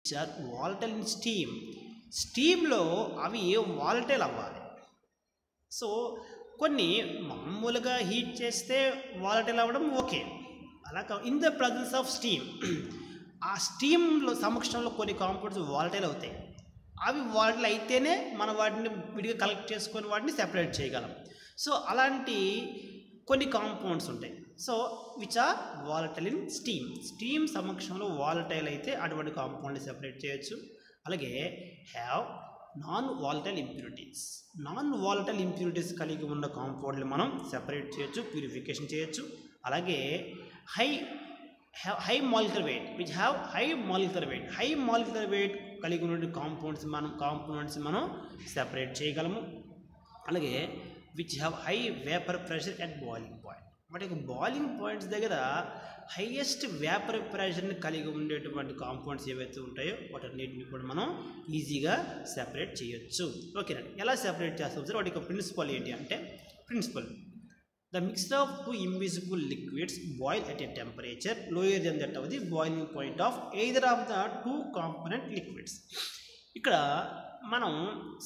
Which are volatile in steam. స్టీమ్లో అవి volatile అవ్వాలి. సో కొన్ని మామూలుగా హీట్ చేస్తే వాలటైల్ అవ్వడం ఓకే, అలా in the presence of steam, ఆ స్టీమ్లో సమక్షంలో కొన్ని కాంపౌండ్స్ వాలటైల్ అవుతాయి. అవి వాలటైల్ అయితేనే మనం వాటిని విడిగా కలెక్ట్ చేసుకొని వాటిని సెపరేట్ చేయగలం. సో అలాంటి కొన్ని కాంపౌండ్స్ ఉంటాయి. So which are volatile in steam. Steam సమక్షంలో వాలటైల్ అయితే అటువంటి కాంపౌండ్ని సెపరేట్ చేయొచ్చు. అలాగే have non volatile impurities. Non volatile impurities కలిగి ఉన్న కాంపౌండ్ని మనం సెపరేట్ చేయొచ్చు, ప్యూరిఫికేషన్ చేయొచ్చు. అలాగే high molecular weight which have high molecular weight. High molecular weight కలిగి ఉన్న కాంపౌండ్స్ మనం సెపరేట్ చేయగలము. అలాగే which have high vapour pressure at boiling point. వాటి యొక్క బాయిలింగ్ పాయింట్స్ దగ్గర హైయెస్ట్ వేపర్ ప్రెషర్ని కలిగి ఉండేటువంటి కాంపౌండ్స్ ఏవైతే ఉంటాయో వాటన్నిటిని కూడా మనం ఈజీగా సెపరేట్ చేయొచ్చు. ఓకేనండి. ఎలా సెపరేట్ చేస్తాం సార్? వాటి యొక్క ప్రిన్సిపల్ ఏంటి అంటే, principal the mixture of two immiscible liquids boil at a temperature lower than that of the boiling point of either of the two component liquids. ఇక్కడ మనం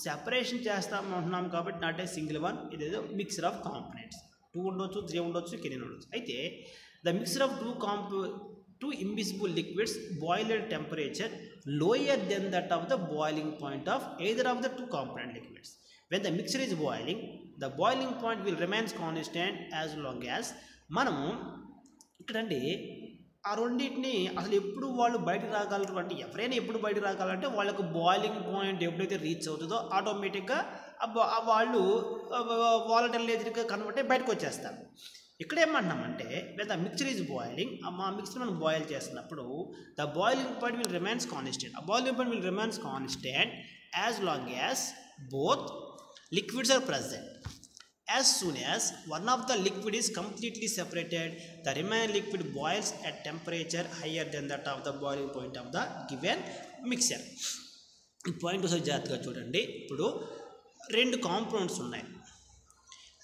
సెపరేషన్ చేస్తామంటున్నాం కాబట్టి నాట్ ఏ సింగిల్ వన్, ఇదేదో mixer of components. 2 ఉండొచ్చు, 3 ఉండొచ్చు, కెరీన్ ఉండొచ్చు. అయితే the mixture of two immiscible liquids boil at temperature lower than that of the boiling point of either of the two component liquids. When the mixture is boiling, the boiling point will remain constant as long as మనము ఇక్కడండి ఆ రెండింటిని అసలు ఎప్పుడు వాళ్ళు బయటకు రాగలరు అంటే, ఎవరైనా ఎప్పుడు బయటకు రాగలంటే వాళ్ళకు బాయిలింగ్ పాయింట్ ఎప్పుడైతే రీచ్ అవుతుందో ఆటోమేటిక్గా వాళ్ళు వాలటైల్ నేచర్గా కన్వర్ట్ అయ్యి బయటకు వచ్చేస్తారు. ఇక్కడ ఏమంటున్నామంటే when the mixture is boiling, మా మిక్సర్ మనం బాయిల్ చేస్తున్నప్పుడు the boiling point will remains constant. A boiling point will remains constant as long as both liquids are present. As soon as one of the liquid is completely separated, the remaining liquid boils at temperature higher than that of the boiling point of the given mixture. ఈ point ఒకసారి జాగ్రత్తగా చూడండి. ఇప్పుడు 2 compounds ఉన్నాయి.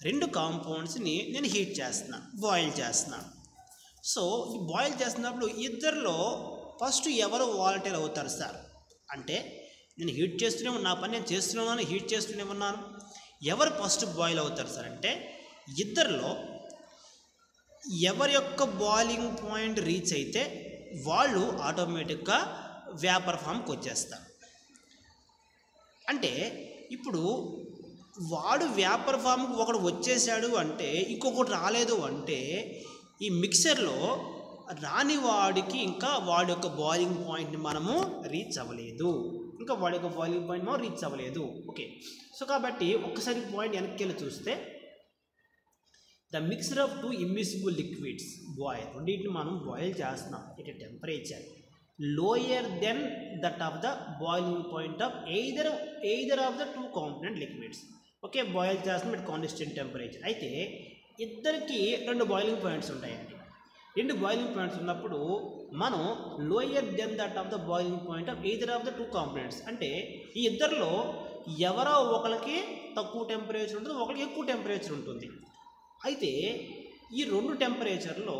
2 కాంపౌండ్స్ని నేను heat చేస్తున్నాను, boil చేస్తున్నాను. So ఈ బాయిల్ చేస్తున్నప్పుడు ఇద్దరిలో ఫస్ట్ ఎవరు వాలటైల్ అవుతారు సార్ అంటే, నేను హీట్ చేస్తూనే నా పని నేను చేస్తూనే ఉన్నాను, హీట్ చేస్తూనే ఉన్నాను. ఎవరు ఫస్ట్ బాయిల్ అవుతారు సార్ అంటే, ఇద్దరిలో ఎవరి యొక్క బాయిలింగ్ పాయింట్ రీచ్ అయితే వాళ్ళు ఆటోమేటిక్గా వేపర్ ఫామ్కి వచ్చేస్తారు. అంటే ఇప్పుడు వాడు వేపర్ ఫామ్కి ఒకడు వచ్చేసాడు అంటే, ఇంకొకటి రాలేదు అంటే, ఈ మిక్సర్లో రాని వాడికి ఇంకా వాడి యొక్క బాయిలింగ్ పాయింట్ని మనము రీచ్ అవ్వలేదు, ఇంకా వాడి యొక్క బాయిలింగ్ పాయింట్ మనం రీచ్ అవ్వలేదు. ఓకే, సో కాబట్టి ఒక్కసారి పాయింట్ వెనక్కి వెళ్ళి చూస్తే, the mixture of 2 immiscible liquids boil, రెండింటిని మనం బాయిల్ చేస్తున్నాం at temperature lower than that of the boiling point of either of the 2 component liquids. Okay, boil చేస్తున్నాం ఎట్ కాన్స్టెంట్ టెంపరేచర్. అయితే ఇద్దరికి 2 బాయిలింగ్ పాయింట్స్ ఉంటాయండి. 2 బాయిలింగ్ పాయింట్స్ ఉన్నప్పుడు మనం lower than that of the boiling point of either of the 2 components, అంటే ఈ ఇద్దరిలో ఎవరో ఒకరికి తక్కువ టెంపరేచర్ ఉంటుంది, ఒకరికి ఎక్కువ టెంపరేచర్ ఉంటుంది. అయితే ఈ 2 టెంపరేచర్లో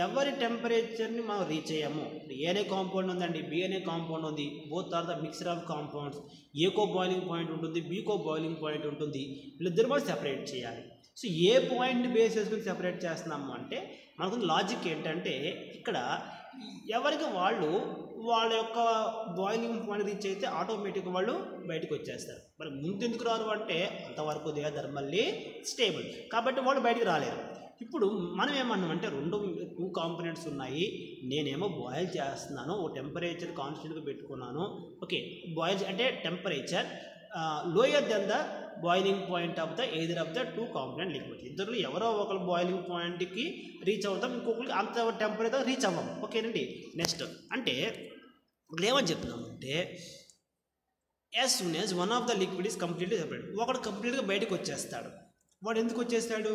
ఎవరి టెంపరేచర్ని మనం రీచ్ అయ్యాము, ఏ అనే కాంపౌండ్ ఉందండి, బి అనే కాంపౌండ్ ఉంది, both are the mixture of compounds. ఏకో బాయిలింగ్ పాయింట్ ఉంటుంది, బీకో బాయిలింగ్ పాయింట్ ఉంటుంది, వీళ్ళిద్దరు కూడా సెపరేట్ చేయాలి. సో ఏ పాయింట్ని బేస్ చేసుకుని సెపరేట్ చేస్తున్నాము అంటే, మనకు లాజిక్ ఏంటంటే, ఇక్కడ ఎవరికి వాళ్ళు వాళ్ళ యొక్క బాయిలింగ్ పాయింట్ రీచ్ అయితే ఆటోమేటిక్గా వాళ్ళు బయటకు వచ్చేస్తారు. మరి ముందు ఎందుకు రారు అంటే, అంతవరకు దే ఆర్ థర్మల్లీ స్టేబుల్ కాబట్టి వాళ్ళు బయటకు రాలేరు. ఇప్పుడు మనం ఏమన్నామంటే, 2 కాంపోనెంట్స్ ఉన్నాయి, నేనేమో బాయిల్ చేస్తున్నాను, ఓ టెంపరేచర్ కాన్స్టెంట్గా పెట్టుకున్నాను. ఓకే, బాయిల్ అంటే temperature lower than the boiling point of the either of the 2 component liquids. ఇద్దరు ఎవరో ఒకరు బాయిలింగ్ పాయింట్కి రీచ్ అవుతాం, ఇంకొకరికి అంత టెంపరేచర్ రీచ్ అవ్వం. ఓకేనండి. నెక్స్ట్ అంటే ఇక్కడ ఏమని చెప్తున్నామంటే, as soon as one of the liquid is completely separate. ఒకడు కంప్లీట్గా బయటకు వచ్చేస్తాడు. వాడు ఎందుకు వచ్చేస్తాడు?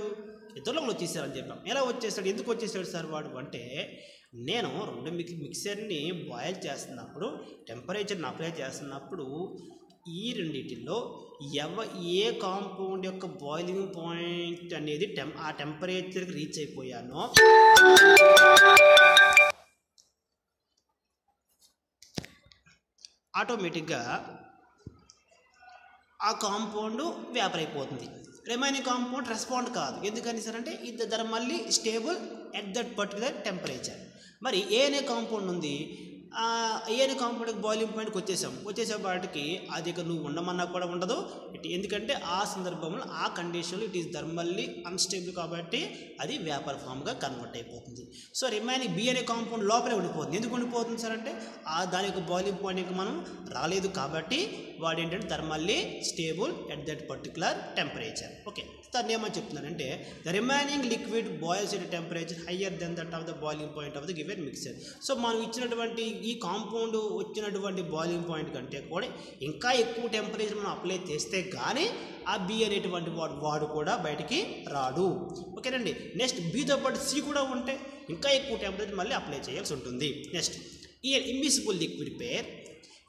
ఇద్దరు ఒకరు వచ్చేసారని చెప్పాం. ఎలా వచ్చేస్తాడు, ఎందుకు వచ్చేస్తాడు సార్ వాడు అంటే, నేను 2 మిక్సర్ని బాయిల్ చేస్తున్నప్పుడు, టెంపరేచర్ని అప్లై చేస్తున్నప్పుడు, ఈ రెండింటిలో ఏ కాంపౌండ్ యొక్క బాయిలింగ్ పాయింట్ అనేది ఆ టెంపరేచర్కి రీచ్ అయిపోయానో ఆటోమేటిక్గా ఆ కాంపౌండ్ వేపర్ అయిపోతుంది. రిమైనింగ్ కాంపౌండ్ రెస్పాండ్ కాదు. ఎందుకని సార్ అంటే ఇది ధర మళ్ళీ stable at that particular temperature. మరి ఏ అనే కాంపౌండ్ ఉంది, ఏ అనే కాంపౌండ్కి బాయిలింగ్ పాయింట్కి వచ్చేసేపాటికి అది ఇక నువ్వు ఉండమన్నా కూడా ఉండదు. ఎందుకంటే ఆ సందర్భంలో ఆ కండిషన్లో ఇట్ ఈస్ థర్మల్లీ అన్స్టేబుల్ కాబట్టి అది వేపర్ ఫామ్గా కన్వర్ట్ అయిపోతుంది. సో రిమైనింగ్ బి అనే కాంపౌండ్ లోపలే ఉండిపోతుంది. ఎందుకు ఉండిపోతుంది సార్ అంటే దాని యొక్క బాయిలింగ్ పాయింట్కి మనం రాలేదు కాబట్టి వాడు ఏంటంటే thermally stable at that particular temperature. Okay, దాన్ని ఏమని చెప్తున్నారంటే the remaining liquid boils at temperature higher than that of the boiling point of the given mixture. So మనం ఇచ్చినటువంటి ఈ కాంపౌండ్ వచ్చినటువంటి బాయిలింగ్ పాయింట్ కంటే కూడా ఇంకా ఎక్కువ టెంపరేచర్ మనం అప్లై చేస్తే కానీ ఆ బి అనేటువంటి వాడు కూడా బయటికి రాడు. ఓకేనండి. నెక్స్ట్ బితో పాటు సి కూడా ఉంటే ఇంకా ఎక్కువ టెంపరేచర్ మళ్ళీ అప్లై చేయాల్సి ఉంటుంది. నెక్స్ట్ ఈ immiscible liquid pair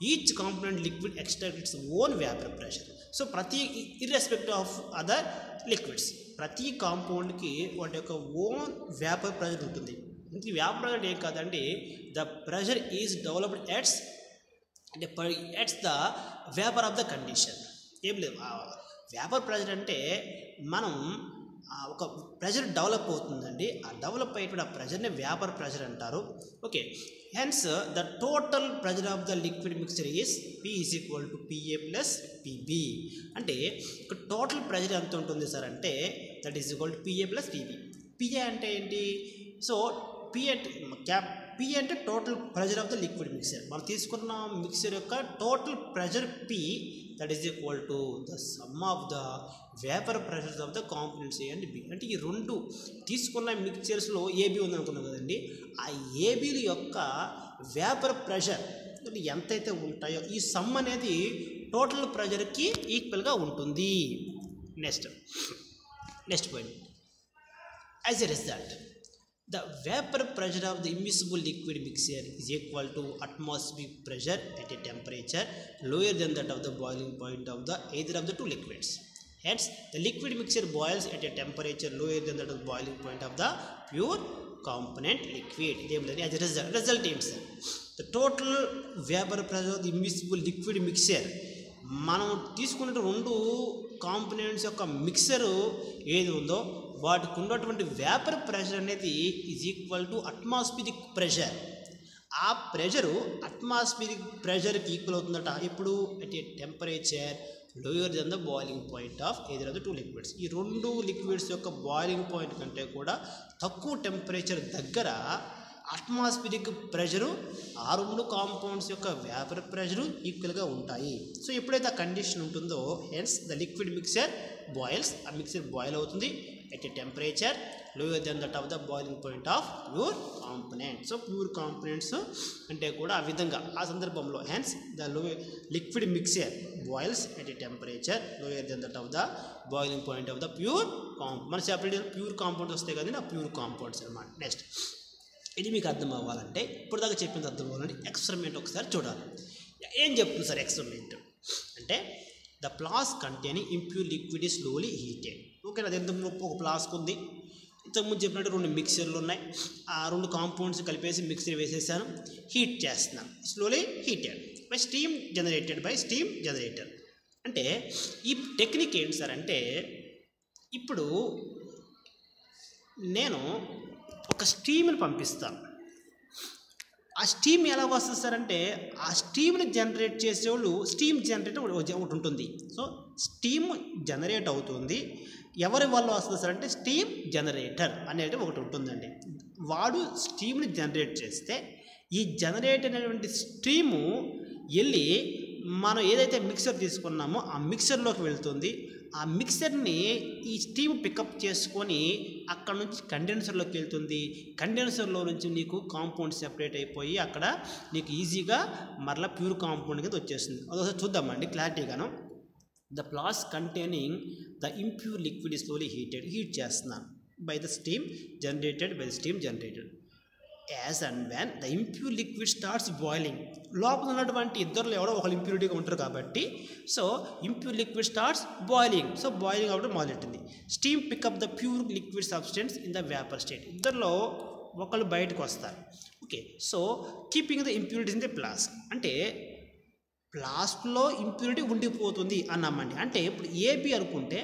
each component liquid extract its own vapour pressure. So ప్రతి ఇర్రెస్పెక్టివ్ ఆఫ్ అదర్ లిక్విడ్స్ ప్రతి కాంపౌండ్కి వాటి యొక్క ఓన్ వేపర్ ప్రెషర్ ఉంటుంది. ఇంక వేపర్ ప్రెషర్ ఏం కాదండి, the pressure is developed at the vapour of the condition. ఏం లేదు, వేపర్ ప్రెషర్ అంటే మనం ఒక ప్రెషర్ డెవలప్ అవుతుందండి. ఆ డెవలప్ అయ్యేటువంటి ఆ ప్రెషర్ని వేపర్ ప్రెషర్ అంటారు. Okay, hence the total pressure of the liquid mixture is P is equal to PA plus PB. అంటే ఇక్కడ టోటల్ ప్రెషర్ ఎంత ఉంటుంది సార్ అంటే that is equal to PA plus PB. PA అంటే ఏంటి? సో P అంటే total pressure of the liquid mixture. మనం తీసుకున్న మిక్సర్ యొక్క total pressure P that is equal to the sum of the vapour pressures of the components A and B. అంటే ఈ రెండు తీసుకున్న మిక్చర్స్లో AB ఉంది అనుకున్నాం కదండి, ఆ ఏబీల యొక్క వేపర్ ప్రెషర్ ఎంతైతే ఉంటాయో ఈ సమ్ అనేది టోటల్ ప్రెషర్కి ఈక్వల్గా ఉంటుంది. Next point, as a result the vapor pressure of the immiscible liquid mixture is equal to atmospheric pressure at a temperature lower than that of the boiling point of the either of the two liquids. Hence, the liquid mixture boils at a temperature lower than that of the boiling point of the pure component liquid. As a result is the total vapor pressure of the immiscible liquid mixture. మనం తీసుకున్న రెండు components యొక్క mixer ఏది ఉందో వాటికి ఉన్నటువంటి vapour pressure అనేది is equal to atmospheric pressure. ఆ ప్రెషరు అట్మాస్ఫిరిక్ ప్రెషర్కి ఈక్వల్ అవుతుందట. ఇప్పుడు at a temperature lower than the boiling point of either of the two liquids. ఈ రెండు లిక్విడ్స్ యొక్క బాయిలింగ్ పాయింట్ కంటే కూడా తక్కువ టెంపరేచర్ దగ్గర అట్మాస్ఫిరిక్ ప్రెషరు ఆ రెండు కాంపౌండ్స్ యొక్క వేపర్ ప్రెషరు ఈక్వల్గా ఉంటాయి. సో ఎప్పుడైతే ఆ కండిషన్ ఉంటుందో hence the liquid mixer boils, ఆ మిక్సర్ బాయిల్ అవుతుంది at a temperature lower than that of the boiling point of pure component. So pure components అంటే కూడా ఆ విధంగా ఆ సందర్భంలో hence the liquid mixture boils at a temperature lower than that of the boiling point of the pure compound. మన separate pure compound వస్తాయి కదండి, ఆ ప్యూర్ కాంపౌండ్స్ అన్నమాట. నెక్స్ట్ ఇది మీకు అర్థం అవ్వాలంటే ఇప్పుడు దాకా చెప్పింది అర్థం అవ్వాలంటే ఎక్స్పెరిమెంట్ ఒకసారి చూడాలి. ఏం చెప్తుంది సార్ ఎక్స్పెరిమెంట్ అంటే the flask containing impure liquid is slowly heated. Okay, అది ఎంత ఒక ఫ్లాస్క్ ఉంది, ఇంతకుముందు చెప్పినట్టు రెండు మిక్సర్లు ఉన్నాయి, ఆ రెండు కాంపౌండ్స్ కలిపేసి మిక్సర్ వేసేసాను, హీట్ చేస్తున్నాను, slowly heated by steam generator. అంటే ఈ టెక్నిక్ ఏంటి సార్ అంటే ఇప్పుడు నేను ఒక స్టీమ్ని పంపిస్తాను. ఆ స్టీమ్ ఎలా వస్తుంది సార్ అంటే ఆ స్టీమ్ని జనరేట్ చేసేవాళ్ళు స్టీమ్ జనరేటర్ ఒకటి ఉంటుంది. సో స్టీమ్ జనరేట్ అవుతుంది, ఎవరి వల్ల వస్తుంది సార్ అంటే స్టీమ్ జనరేటర్ అనేది ఒకటి ఉంటుందండి. వాడు స్టీమ్ని జనరేట్ చేస్తే ఈ జనరేట్ అనేటువంటి స్టీము వెళ్ళి మనం ఏదైతే మిక్సర్ తీసుకున్నామో ఆ మిక్సర్లోకి వెళ్తుంది. ఆ మిక్సర్ని ఈ స్టీమ్ పికప్ చేసుకొని అక్కడ నుంచి కండెన్సర్లోకి వెళ్తుంది. కండెన్సర్లో నుంచి నీకు కాంపౌండ్ సెపరేట్ అయిపోయి అక్కడ నీకు ఈజీగా మరలా ప్యూర్ కాంపౌండ్ కింద వచ్చేస్తుంది. అదొకసారి చూద్దామండి క్లారిటీగాను. The flask containing the impure liquid is slowly heat చేస్తున్నాను by the steam generated. As and when the impure liquid starts boiling, లోపల ఉన్నటువంటి ఇద్దరు ఎవరో ఒకళ్ళు ఇంప్యూరిటీగా ఉంటారు కాబట్టి so impure liquid starts boiling. So boiling అవ్వడం మొదలెట్టింది. Steam pick up the pure liquid substance in the vapour state. ఇద్దరిలో ఒకళ్ళు బయటకు వస్తారు. Okay, so keeping the impurities in the flask అంటే ఫ్లాస్క్లో ఇంప్యూరిటీ ఉండిపోతుంది అన్నామండి. అంటే ఇప్పుడు ఏబి అనుకుంటే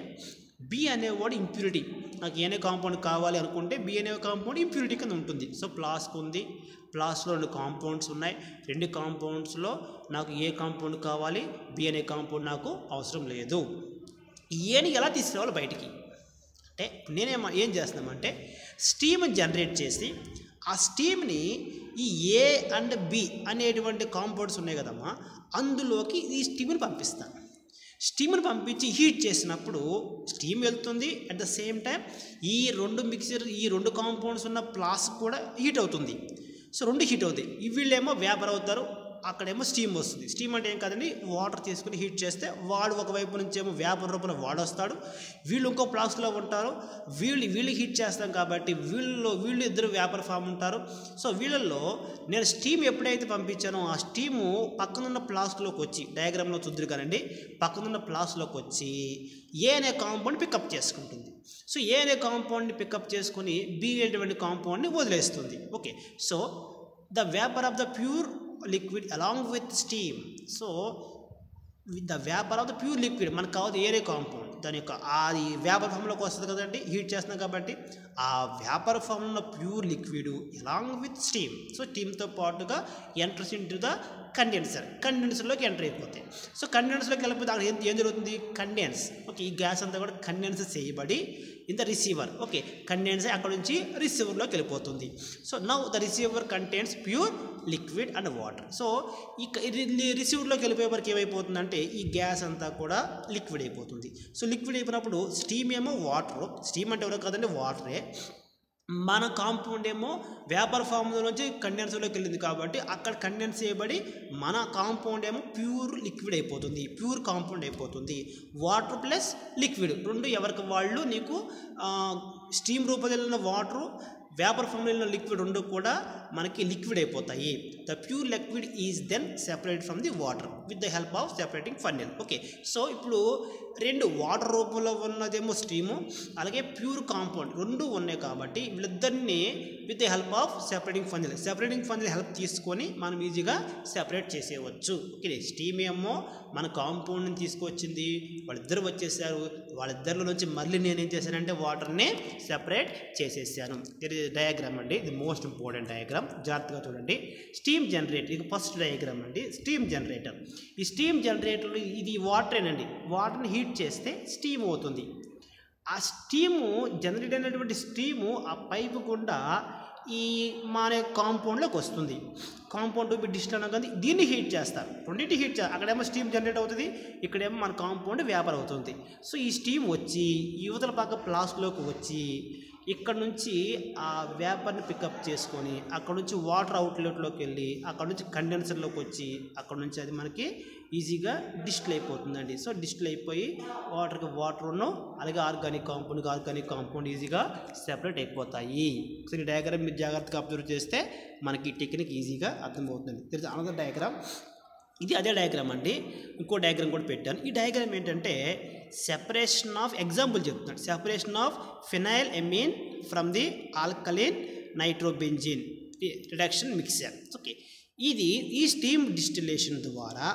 బి అనేవాడు ఇంప్యూరిటీ, నాకు ఏ అనే కాంపౌండ్ కావాలి అనుకుంటే బి అనే కాంపౌండ్ ఇంప్యూరిటీ కింద ఉంటుంది. సో ఫ్లాస్క్ ఉంది, ఫ్లాస్క్లో 2 కాంపౌండ్స్ ఉన్నాయి, 2 కాంపౌండ్స్లో నాకు ఏ కాంపౌండ్ కావాలి, బి అనే కాంపౌండ్ నాకు అవసరం లేదు. ఏని ఎలా తీసుకురావాలి బయటికి అంటే ఏం చేస్తున్నామంటే స్టీమ్ జనరేట్ చేసి ఆ స్టీమ్ని ఈ ఏ అండ్ బి అనేటువంటి కాంపౌండ్స్ ఉన్నాయి కదమ్మా, అందులోకి ఈ స్టీమ్ని పంపిస్తాను. స్టీమ్ని పంపించి హీట్ చేసినప్పుడు స్టీమ్ వెళ్తుంది, అట్ ద సేమ్ టైం ఈ 2 కాంపౌండ్స్ ఉన్న ఫ్లాస్క్ కూడా హీట్ అవుతుంది. సో 2 హీట్ అవుతాయి. వీళ్ళేమో వేపర్ అవుతారు, అక్కడేమో స్టీమ్ వస్తుంది. స్టీమ్ అంటే ఏం కాదండి, వాటర్ తీసుకుని హీట్ చేస్తే వాడు ఒకవైపు నుంచి ఏమో వేపర్ రూపంలో వాడు వస్తాడు, వీళ్ళు ఇంకో ఫ్లాస్క్లో ఉంటారు, వీళ్ళు హీట్ చేస్తాం కాబట్టి వీళ్ళు ఇద్దరు వేపర్ ఫామ్ ఉంటారు. సో వీళ్ళల్లో నేను స్టీమ్ ఎప్పుడైతే పంపించానో ఆ స్టీము పక్కనున్న ఫ్లాస్క్లోకి వచ్చి, డయాగ్రామ్లో చూద్దరు కానండి, పక్కనున్న ఫ్లాస్క్లోకి వచ్చి ఏ అనే కాంపౌండ్ పికప్ చేసుకుంటుంది. సో ఏ అనే కాంపౌండ్ని పికప్ చేసుకుని బి అనేటువంటి కాంపౌండ్ని వదిలేస్తుంది. Okay, so the vapour of the pure liquid along with steam. So with the vapor of the pure liquid మనకు కావాలి ఏరే కాంపౌండ్, దాని యొక్క అది వేపర్ ఫామ్లోకి వస్తుంది కదండి, హీట్ చేస్తున్నాం కాబట్టి ఆ వేపర్ ఫామ్లో pure liquid along with steam. So స్టీమ్తో పాటుగా ఎంటర్స్ ఇంటూ ద కండెన్సర్లోకి ఎంటర్ అయిపోతాయి. సో కండెన్సర్లోకి వెళ్ళిపోతే అక్కడ ఏం జరుగుతుంది, కండెన్స్. ఓకే, ఈ గ్యాస్ అంతా కూడా కండెన్స్ చేయబడి in the receiver. Okay, condense అక్కడ నుంచి రిసీవర్లోకి వెళ్ళిపోతుంది. So now the receiver contains pure liquid and water. So ఈ రిసీవర్లోకి వెళ్ళిపోయే వరకు ఏమైపోతుందంటే ఈ గ్యాస్ అంతా కూడా లిక్విడ్ అయిపోతుంది. సో లిక్విడ్ అయిపోయినప్పుడు స్టీమ్ ఏమో వాటర్, స్టీమ్ అంటే ఎవరో కాదండి వాటరే, మన కాంపౌండ్ ఏమో వేపర్ ఫామ్లో నుంచి కండెన్సర్లోకి వెళ్ళింది కాబట్టి అక్కడ కండెన్స్ చేయబడి మన కాంపౌండ్ ఏమో ప్యూర్ లిక్విడ్ అయిపోతుంది, ప్యూర్ కాంపౌండ్ అయిపోతుంది. వాటర్ ప్లస్ లిక్విడ్ 2 ఎవరికి వాళ్ళు నీకు స్టీమ్ రూపంలో ఉన్న వాటరు, వేపర్ ఫామ్లో ఉన్న లిక్విడ్ 2 కూడా మనకి లిక్విడ్ అయిపోతాయి. The pure liquid is then separate from the water with the help of separating funnel. Okay, so ఇప్పుడు 2 వాటర్ రూపంలో ఉన్నదేమో స్టీము, అలాగే ప్యూర్ కాంపౌండ్ 2 ఉన్నాయి కాబట్టి వీళ్ళిద్దరిని with the help of separating funnel help తీసుకొని మనం ఈజీగా సెపరేట్ చేసేయవచ్చు. ఓకే, స్టీమ్ ఏమో మన కాంపౌండ్ని తీసుకొచ్చింది, వాళ్ళిద్దరు వచ్చేసారు, వాళ్ళిద్దరిలో నుంచి మళ్ళీ నేనేం చేశానంటే వాటర్ని సెపరేట్ చేసేసాను. ఇది డయాగ్రామ్ అండి, ఇది మోస్ట్ ఇంపార్టెంట్ డయాగ్రామ్, జాగ్రత్తగా చూడండి. స్టీమ్ జనరేటర్, ఇది ఫస్ట్ డయాగ్రామ్ అండి. స్టీమ్ జనరేటర్, ఈ స్టీమ్ జనరేటర్ ఇది వాటరేనండి, వాటర్ని హీట్ చేస్తే స్టీమ్ అవుతుంది. ఆ స్టీము జనరేట్ అయినటువంటి స్టీము ఆ పైపు గుండా ఈ మన కాంపౌండ్లోకి వస్తుంది. కాంపౌండ్ టు బి డిస్టెన్స్ అనగా దీన్ని హీట్ చేస్తారు, 2 హీట్ చేస్తారు. అక్కడేమో స్టీమ్ జనరేట్ అవుతుంది, ఇక్కడేమో మన కాంపౌండ్ వేపర్ అవుతుంది. సో ఈ స్టీమ్ వచ్చి యువతల పక్క ఫ్లాస్క్లోకి వచ్చి ఇక్కడ నుంచి ఆ వేపర్ని పికప్ చేసుకొని అక్కడ నుంచి వాటర్ అవుట్లెట్లోకి వెళ్ళి అక్కడ నుంచి కండెన్సర్లోకి వచ్చి అక్కడ నుంచి అది మనకి ఈజీగా డిస్టిల్ అయిపోతుందండి. సో డిస్టిల్ అయిపోయి వాటర్కి వాటర్ ఉన్న అలాగే ఆర్గానిక్ కాంపౌండ్ ఈజీగా సెపరేట్ అయిపోతాయి. సో ఈ డయాగ్రామ్ మీరు జాగ్రత్తగా అబ్జర్వ్ చేస్తే మనకి ఈ టెక్నిక్ ఈజీగా అర్థమవుతుంది. తెలిసి అనదర్ డయాగ్రామ్, ఇది అదే డయాగ్రామ్ అండి, ఇంకో డయాగ్రామ్ కూడా పెట్టాను. ఈ డయాగ్రామ్ ఏంటంటే సెపరేషన్ ఆఫ్, ఎగ్జాంపుల్ చెప్తున్నాడు, separation of phenyl amine from the alkaline nitrobenzene reduction mixture. Okay, ఇది ఈ స్టీమ్ డిస్టిలేషన్ ద్వారా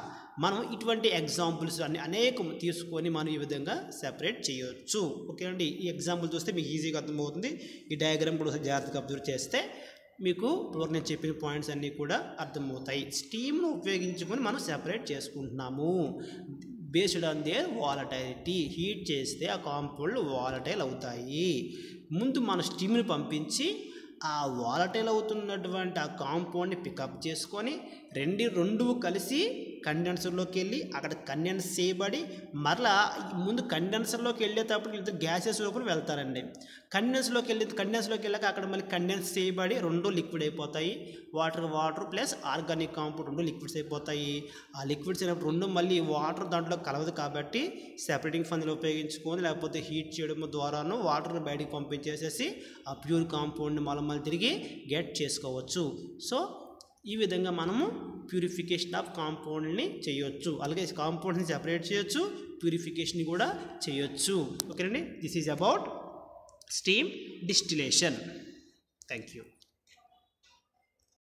మనం ఇటువంటి ఎగ్జాంపుల్స్ అన్ని అనేకం తీసుకొని మనం ఈ విధంగా సెపరేట్ చేయవచ్చు. ఓకే అండి, ఈ ఎగ్జాంపుల్ చూస్తే మీకు ఈజీగా అర్థమవుతుంది. ఈ డయాగ్రామ్ కూడా జాగ్రత్తగా అబ్జర్వ్ చేస్తే మీకు ఇప్పుడు నేను చెప్పిన పాయింట్స్ అన్నీ కూడా అర్థమవుతాయి. స్టీమ్ను ఉపయోగించుకొని మనం సెపరేట్ చేసుకుంటున్నాము based on their volatility. Heat చేస్తే ఆ కాంపౌండ్లు వాలటైల్ అవుతాయి. ముందు మన స్టీమ్ని పంపించి ఆ వాలటైల్ అవుతున్నటువంటి ఆ కాంపౌండ్ని పికప్ చేసుకొని రెండు కలిసి కండెన్సర్లోకి వెళ్ళి అక్కడ కండెన్స్ చేయబడి మరలా ముందు కండెన్సర్లోకి వెళ్ళేటప్పుడు ఇద్దరు గ్యాసెస్ లోపల వెళ్తారండి. కండెన్స్లోకి వెళ్ళాక అక్కడ మళ్ళీ కండెన్స్ చేయబడి 2 లిక్విడ్ అయిపోతాయి. Water plus organic compound 2 liquids అయిపోతాయి. ఆ లిక్విడ్స్ అయినప్పుడు 2 మళ్ళీ వాటర్ దాంట్లో కలవదు కాబట్టి సెపరేటింగ్ ఫన్నెల్ ఉపయోగించుకొని లేకపోతే హీట్ చేయడం ద్వారాను వాటర్ని బయటికి పంపించేసేసి ఆ ప్యూర్ కాంపౌండ్ని మళ్ళీ తిరిగి గెట్ చేసుకోవచ్చు. సో ఈ విధంగా మనము ప్యూరిఫికేషన్ ఆఫ్ కాంపౌండ్ని చేయొచ్చు, అలాగే కాంపౌండ్ని సెపరేట్ చేయొచ్చు, ప్యూరిఫికేషన్ కూడా చేయొచ్చు. ఓకేనండి, this is about steam distillation. Thank you.